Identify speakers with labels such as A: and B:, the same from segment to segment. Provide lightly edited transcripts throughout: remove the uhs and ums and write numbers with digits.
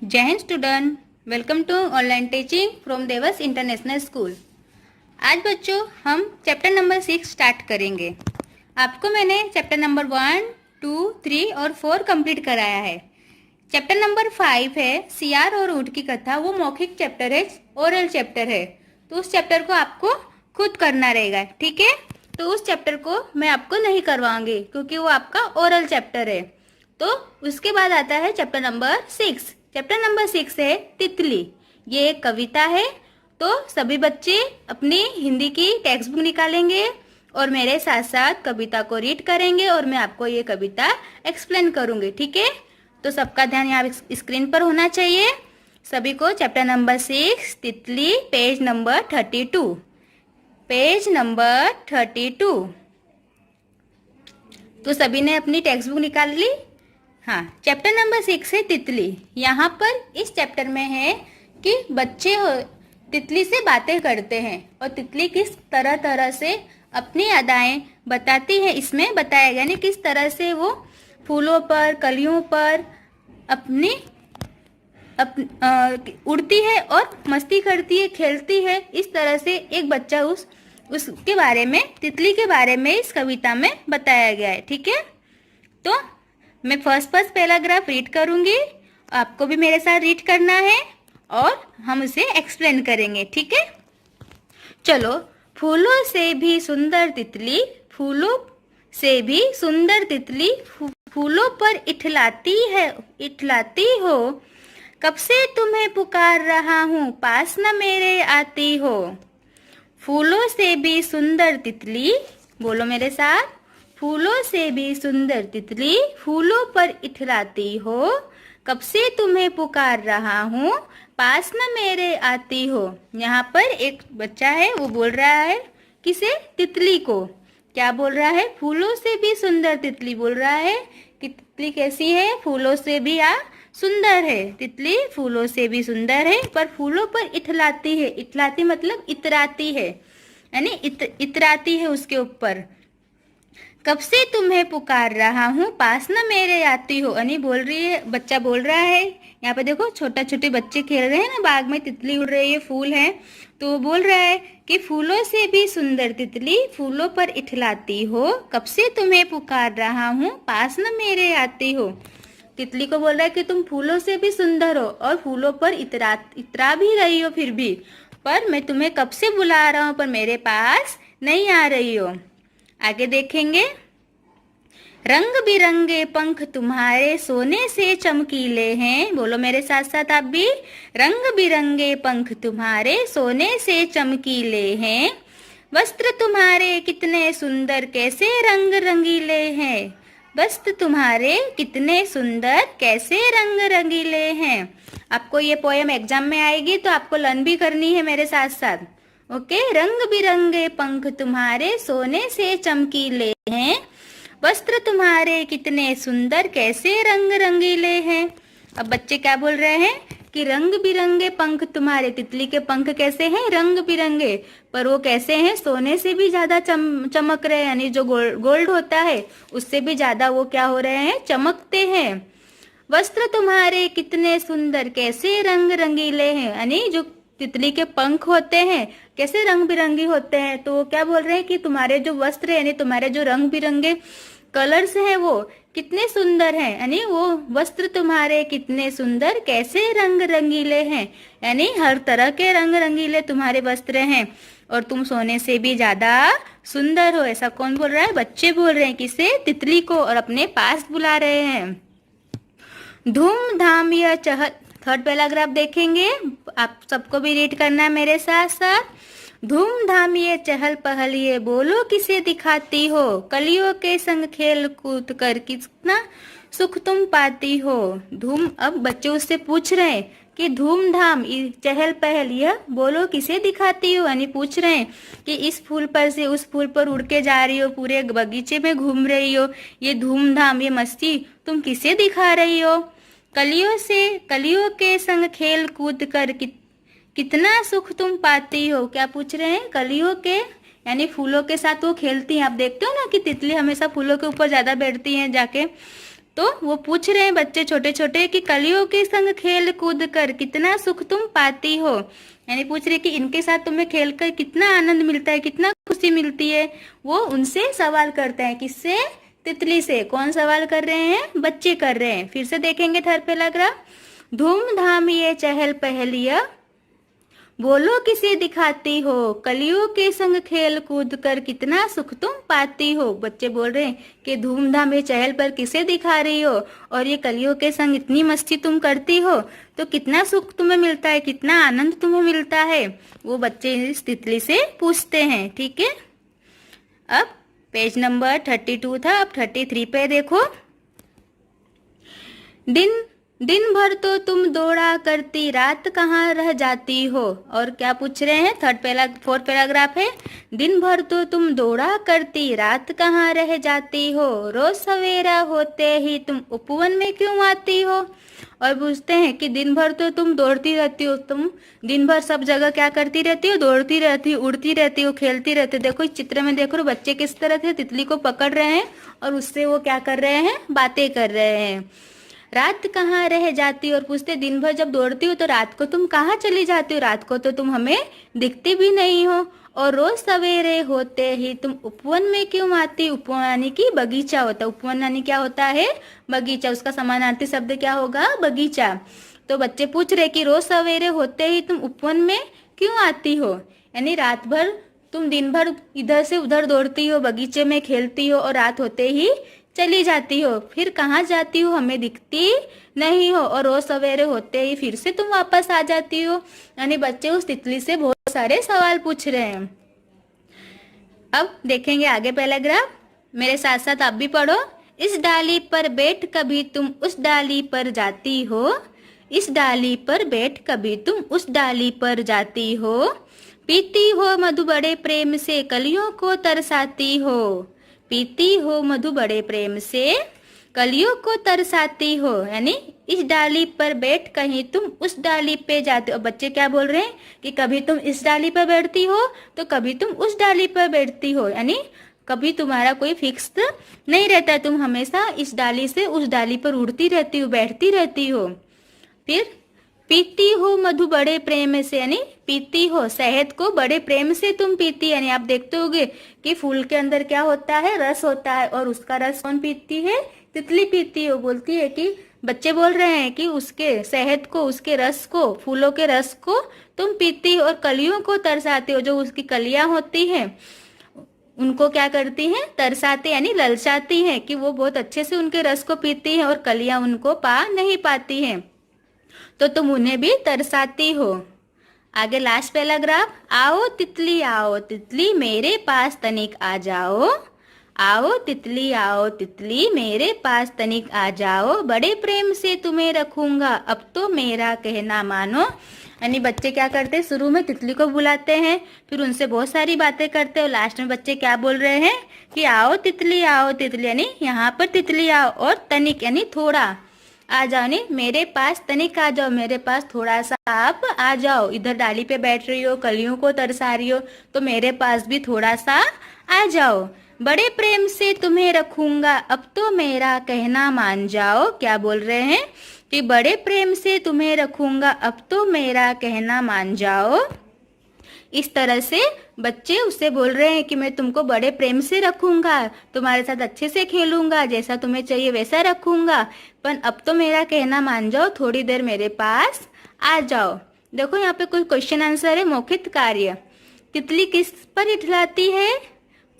A: जय Hind student, welcome to online teaching from Dewas international school. आज बच्चों हम चैप्टर नंबर 6 स्टार्ट करेंगे। आपको मैंने चैप्टर नंबर 1, 2, 3 और 4 कंप्लीट कराया है। चैप्टर नंबर 5 है सियार और ऊँट की कथा। वो मौखिक चैप्टर है, ओरल चैप्टर है, तो उस चैप्टर को आपको खुद करना रहेगा, ठीक है। तो उस चैप्टर को मैं आपको नहीं करवाऊंगी क्योंकि वो आपका ओरल चैप्टर है। तो उसके बाद आता है चैप्टर नंबर 6। चैप्टर नंबर 6 है तितली। ये एक कविता है। तो सभी बच्चे अपनी हिंदी की टेक्स्ट बुक निकालेंगे और मेरे साथ साथ कविता को रीड करेंगे और मैं आपको ये कविता एक्सप्लेन करूंगी, ठीक है। तो सबका ध्यान यहाँ स्क्रीन पर होना चाहिए। सभी को चैप्टर नंबर 6 तितली, पेज नंबर 32, पेज नंबर 32। तो सभी ने अपनी टेक्स्ट बुक निकाल ली। हाँ, चैप्टर नंबर 6 है तितली। यहाँ पर इस चैप्टर में है कि बच्चे तितली से बातें करते हैं और तितली किस तरह तरह से अपनी अदाएं बताती है। इसमें बताया गया यानी किस तरह से वो फूलों पर, कलियों पर अपनी उड़ती है और मस्ती करती है, खेलती है। इस तरह से एक बच्चा उसके बारे में, तितली के बारे में इस कविता में बताया गया है, ठीक है। तो मैं फर्स्ट पैराग्राफ रीड करूंगी, आपको भी मेरे साथ रीड करना है और हम उसे एक्सप्लेन करेंगे, ठीक है। चलो। फूलों से भी सुंदर तितली, फूलों से भी सुंदर तितली, फूलों पर इठलाती हो। कब से तुम्हें पुकार रहा हूँ, पास न मेरे आती हो। फूलों से भी सुंदर तितली, बोलो मेरे साथ। फूलों से भी सुंदर तितली, फूलों पर इठलाती हो। कब से तुम्हें पुकार रहा हूँ, पास न मेरे आती हो। यहाँ पर एक बच्चा है, वो बोल रहा है किसे? तितली को। क्या बोल रहा है? फूलों से भी सुंदर तितली बोल रहा है कि तितली कैसी है? फूलों से भी सुंदर है। तितली फूलों से भी सुंदर है पर फूलों पर इठलाती है। इठलाती मतलब इतराती है, यानी इतराती है उसके ऊपर। कब से तुम्हें पुकार रहा हूँ, पास न मेरे आती हो। यानी बोल रही है, बच्चा बोल रहा है। यहाँ पे देखो छोटे बच्चे खेल रहे हैं ना, बाग में तितली उड़ रही है, फूल है। तो वो बोल रहा है कि फूलों से भी सुंदर तितली, फूलों पर इठलाती हो। कब से तुम्हें पुकार रहा हूँ, पास न मेरे आती हो। तितली को बोल रहा है कि तुम फूलों से भी सुंदर हो और फूलों पर इतरा भी रही हो, फिर भी पर मैं तुम्हें कब से बुला रहा हूँ पर मेरे पास नहीं आ रही हो। आगे देखेंगे। रंग बिरंगे पंख तुम्हारे सोने से चमकीले हैं। बोलो मेरे साथ साथ आप भी। रंग बिरंगे पंख तुम्हारे सोने से चमकीले हैं। वस्त्र तुम्हारे कितने सुंदर, कैसे रंग रंगीले हैं। वस्त्र तुम्हारे कितने सुंदर, कैसे रंग रंगीले हैं। आपको ये पोएम एग्जाम में आएगी तो आपको लर्न भी करनी है मेरे साथ साथ, ओके। रंग बिरंगे पंख तुम्हारे सोने से चमकीले हैं। वस्त्र तुम्हारे कितने सुंदर, कैसे रंग रंगीले हैं। अब बच्चे क्या बोल रहे हैं कि रंग बिरंगे पंख तुम्हारे, तितली के पंख कैसे हैं? रंग बिरंगे, पर वो कैसे हैं? सोने से भी ज्यादा चमक रहे हैं, यानी जो गोल्ड होता है उससे भी ज्यादा वो क्या हो रहे हैं? चमकते हैं। वस्त्र तुम्हारे कितने सुंदर, कैसे रंग रंगीले हैं, यानी जो तितली के पंख होते हैं कैसे रंग बिरंगी होते हैं। तो वो क्या बोल रहे हैं कि तुम्हारे जो वस्त्र है, यानी तुम्हारे जो रंग बिरंगे कलर्स हैं वो कितने सुंदर हैं, यानी वो वस्त्र तुम्हारे कितने सुंदर, कैसे रंग रंगीले हैं, यानी हर तरह के रंग रंगीले तुम्हारे वस्त्र हैं और तुम सोने से भी ज्यादा सुंदर हो। ऐसा कौन बोल रहा है? बच्चे बोल रहे हैं। किसे? तितली को, और अपने पास बुला रहे हैं। धूमधाम यह चहल, थर्ड पैराग्राफ देखेंगे, आप सबको भी रीड करना है मेरे साथ साथ। धूमधाम ये चहल पहल ये बोलो किसे दिखाती हो। कलियों के संग खेल कूद कर कितना सुख तुम पाती हो। धूम, अब बच्चे उससे पूछ रहे हैं कि धूमधाम चहल पहल यह बोलो किसे दिखाती हो, यानी पूछ रहे हैं कि इस फूल पर से उस फूल पर उड़ के जा रही हो, पूरे बगीचे में घूम रही हो, ये धूमधाम ये मस्ती तुम किसे दिखा रही हो। कलियों के संग खेल कूद कर कितना सुख तुम पाती हो। क्या पूछ रहे हैं? कलियों के यानी फूलों के साथ वो खेलती हैं। आप देखते हो ना कि तितली हमेशा फूलों के ऊपर ज्यादा बैठती हैं जाके, तो वो पूछ रहे हैं बच्चे छोटे छोटे कि कलियों के संग खेल कूद कर कितना सुख तुम पाती हो, यानी पूछ रहे कि इनके साथ तुम्हें खेल कर कितना आनंद मिलता है, कितना खुशी मिलती है। वो उनसे सवाल करते हैं, किससे? तितली से। कौन सवाल कर रहे हैं? बच्चे कर रहे हैं। फिर से देखेंगे थर्ड पैराग्राफ। धूमधाम ये चहल पहल ये बोलो किसे दिखाती हो, कलियों के संग खेल कूद कर कितना सुख तुम पाती हो। बच्चे बोल रहे हैं कि धूमधाम ये चहल पर किसे दिखा रही हो, और ये कलियों के संग इतनी मस्ती तुम करती हो तो कितना सुख तुम्हें मिलता है, कितना आनंद तुम्हें मिलता है। वो बच्चे इस तितली से पूछते हैं। ठीक है, अब पेज नंबर 32 था, अब 33 पे देखो। दिन दिन भर तो तुम दौड़ा करती, रात कहाँ रह जाती हो। और क्या पूछ रहे हैं? फोर्थ पैराग्राफ है। दिन भर तो तुम दौड़ा करती, रात कहाँ रह जाती हो, रोज सवेरा होते ही तुम उपवन में क्यों आती हो। और पूछते हैं कि दिन भर तो तुम दौड़ती रहती हो, तुम दिन भर सब जगह क्या करती रहती हो? दौड़ती रहती हो, उड़ती रहती हो, खेलती रहती हो। देखो इस चित्र में देखो बच्चे किस तरह से तितली को पकड़ रहे हैं और उससे वो क्या कर रहे हैं? बातें कर रहे हैं। रात कहाँ रह जाती हो, और पूछते दिन भर जब दौड़ती हो तो रात को तुम कहाँ चली जाती हो, रात को तो तुम हमें दिखती भी नहीं हो, और रोज सवेरे होते ही तुम उपवन में क्यों आती। उपवन यानी कि बगीचा होता है, उपवन यानी क्या होता है? बगीचा। उसका समानार्थी शब्द क्या होगा? बगीचा। तो बच्चे पूछ रहे कि रोज सवेरे होते ही तुम उपवन में क्यों आती हो, यानी रात भर तुम दिन भर इधर से उधर दौड़ती हो, बगीचे में खेलती हो, और रात होते ही चली जाती हो, फिर कहाँ जाती हो, हमें दिखती नहीं हो, और रोज सवेरे होते ही फिर से तुम वापस आ जाती हो। यानी बच्चे उस तितली से बहुत सारे सवाल पूछ रहे हैं। अब देखेंगे आगे पैराग्राफ, मेरे साथ साथ आप भी पढ़ो। इस डाली पर बैठ कभी तुम उस डाली पर जाती हो, इस डाली पर बैठ कभी तुम उस डाली पर जाती हो, पीती हो मधु बड़े प्रेम से कलियों को तरसाती हो, पीती हो मधु बड़े प्रेम से कलियों को तरसाती हो। यानी इस डाली पर बैठ कहीं तुम उस डाली पे जाते हो। बच्चे क्या बोल रहे हैं कि कभी तुम इस डाली पर बैठती हो तो कभी तुम उस डाली पर बैठती हो, यानी कभी तुम्हारा कोई फिक्स नहीं रहता, तुम हमेशा इस डाली से उस डाली पर उड़ती रहती हो, बैठती रहती हो। फिर पीती हो मधु बड़े प्रेम से, यानी पीती हो शहद को बड़े प्रेम से तुम पीती, यानी आप देखते होगे कि फूल के अंदर क्या होता है? रस होता है, और उसका रस कौन पीती है? तितली पीती है। बोलती है कि बच्चे बोल रहे हैं कि उसके शहद को, उसके रस को, फूलों के रस को तुम पीती हो और कलियों को तरसाते हो। जो उसकी कलियां होती हैं उनको क्या करती हैं? तरसाते यानी ललचाती हैं कि वो बहुत अच्छे से उनके रस को पीती हैं और कलियां उनको पा नहीं पाती हैं, तो तुम उन्हें भी तरसाती हो। आगे लास्ट पैराग्राफ। आओ तितली मेरे पास तनिक आ जाओ, आओ तितली मेरे पास तनिक आ जाओ, बड़े प्रेम से तुम्हें रखूंगा अब तो मेरा कहना मानो। यानी बच्चे क्या करते हैं? शुरू में तितली को बुलाते हैं, फिर उनसे बहुत सारी बातें करते हैं, और लास्ट में बच्चे क्या बोल रहे हैं कि आओ तितली यानी यहाँ पर तितली आओ, और तनिक यानी थोड़ा आ जाओ, नहीं मेरे पास तनिक आ जाओ, मेरे पास थोड़ा सा आप आ जाओ। इधर डाली पे बैठ रही हो, कलियों को तरसा रही हो, तो मेरे पास भी थोड़ा सा आ जाओ, बड़े प्रेम से तुम्हें रखूंगा अब तो मेरा कहना मान जाओ। क्या बोल रहे हैं कि बड़े प्रेम से तुम्हें रखूंगा अब तो मेरा कहना मान जाओ। इस तरह से बच्चे उससे बोल रहे हैं कि मैं तुमको बड़े प्रेम से रखूंगा, तुम्हारे साथ अच्छे से खेलूंगा, जैसा तुम्हें चाहिए वैसा रखूंगा, पर अब तो मेरा कहना मान जाओ, थोड़ी देर मेरे पास आ जाओ। देखो यहाँ पे कुछ क्वेश्चन आंसर है। मौखिक कार्य। तितली किस पर इठलाती है?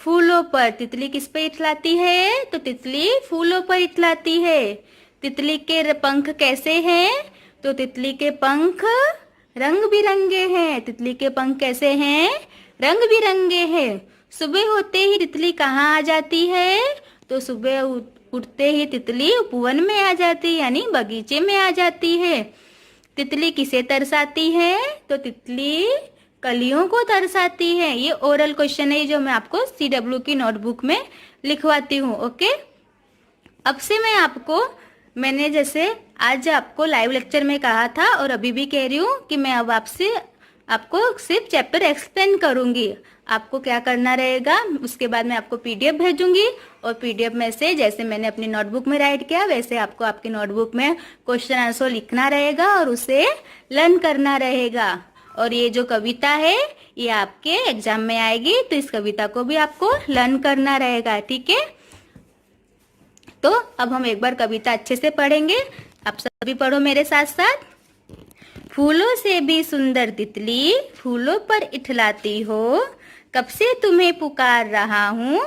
A: फूलों पर। तितली किस पर इठलाती है? तो तितली फूलों पर इठलाती है। तितली के पंख कैसे हैं? तो तितली के पंख रंग बिरंगे हैं। तितली के पंख कैसे हैं? रंग बिरंगे हैं। सुबह होते ही तितली कहाँ आ जाती है? तो सुबह उठते ही तितली उपवन में आ जाती है, यानी बगीचे में आ जाती है। तितली किसे तरसाती है? तो तितली कलियों को तरसाती है। ये ओरल क्वेश्चन है जो मैं आपको CW की नोटबुक में लिखवाती हूँ। ओके, अब से मैंने जैसे आज आपको लाइव लेक्चर में कहा था और अभी भी कह रही हूँ कि मैं अब आपसे आपको सिर्फ चैप्टर एक्सप्लेन करूंगी। आपको क्या करना रहेगा, उसके बाद मैं आपको पीडीएफ भेजूंगी और पीडीएफ में से जैसे मैंने अपनी नोटबुक में राइट किया वैसे आपको आपकी नोटबुक में क्वेश्चन आंसर लिखना रहेगा और उसे लर्न करना रहेगा। और ये जो कविता है ये आपके एग्जाम में आएगी, तो इस कविता को भी आपको लर्न करना रहेगा, ठीक है। तो अब हम एक बार कविता अच्छे से पढ़ेंगे, आप सभी पढ़ो मेरे साथ साथ। फूलों से भी सुंदर तितली फूलों पर इठलाती हो, कब से तुम्हें पुकार रहा हूँ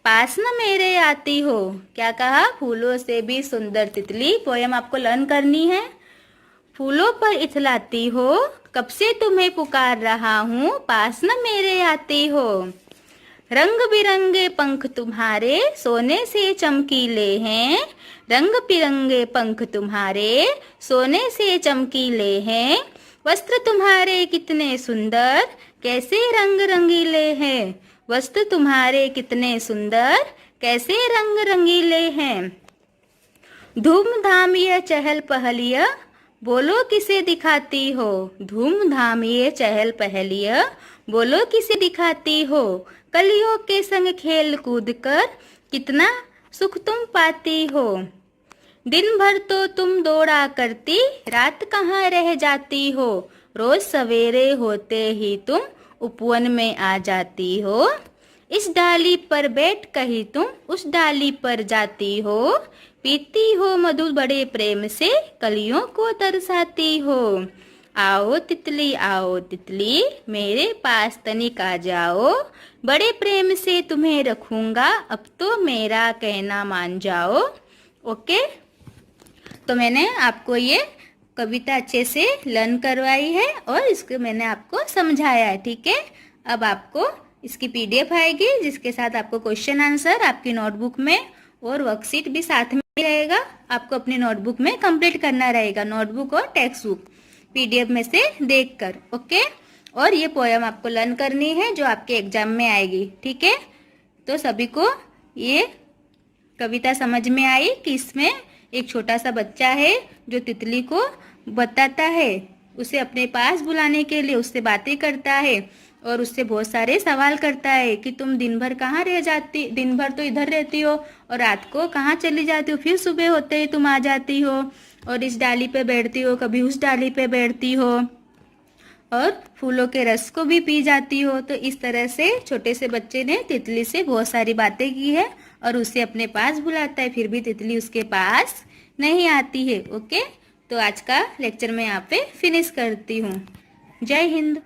A: पास न मेरे आती हो। क्या कहा, फूलों से भी सुंदर तितली, पोयम आपको लर्न करनी है। फूलों पर इठलाती हो, कब से तुम्हें पुकार रहा हूँ पास न मेरे आती हो। रंग बिरंगे पंख तुम्हारे सोने से चमकीले हैं, रंग बिरंगे पंख तुम्हारे सोने से चमकीले हैं। वस्त्र तुम्हारे कितने सुंदर कैसे रंग रंगीले हैं, वस्त्र तुम्हारे कितने सुंदर कैसे रंग रंगीले हैं। धूमधाम ये चहल पहल ये बोलो किसे दिखाती हो, धूमधाम ये चहल पहल ये बोलो किसे दिखाती हो। कलियों के संग खेल कूद कर कितना सुख तुम पाती हो, दिन भर तो तुम दौड़ा करती रात कहाँ रह जाती हो। रोज सवेरे होते ही तुम उपवन में आ जाती हो, इस डाली पर बैठ कहीं तुम उस डाली पर जाती हो। पीती हो मधु बड़े प्रेम से कलियों को तरसाती हो। आओ तितली मेरे पास तनिक आ जाओ, बड़े प्रेम से तुम्हें रखूंगा अब तो मेरा कहना मान जाओ। ओके, तो मैंने आपको ये कविता अच्छे से लर्न करवाई है और इसको मैंने आपको समझाया है, ठीक है। अब आपको इसकी पीडीएफ आएगी जिसके साथ आपको क्वेश्चन आंसर आपकी नोटबुक में और वर्कशीट भी साथ में रहेगा। आपको अपनी नोटबुक में कंप्लीट करना रहेगा, नोटबुक और टेक्स्ट बुक पीडीएफ में से देखकर, ओके। और ये पोयम आपको लर्न करनी है जो आपके एग्जाम में आएगी, ठीक है। तो सभी को ये कविता समझ में आई कि इसमें एक छोटा सा बच्चा है जो तितली को बताता है, उसे अपने पास बुलाने के लिए उससे बातें करता है और उससे बहुत सारे सवाल करता है कि तुम दिन भर कहाँ रह जाती, दिन भर तो इधर रहती हो और रात को कहाँ चली जाती हो, फिर सुबह होते ही तुम आ जाती हो और इस डाली पे बैठती हो, कभी उस डाली पे बैठती हो और फूलों के रस को भी पी जाती हो। तो इस तरह से छोटे से बच्चे ने तितली से बहुत सारी बातें की है और उसे अपने पास बुलाता है, फिर भी तितली उसके पास नहीं आती है, ओके। तो आज का लेक्चर मैं यहाँ पे फिनिश करती हूँ। जय हिंद।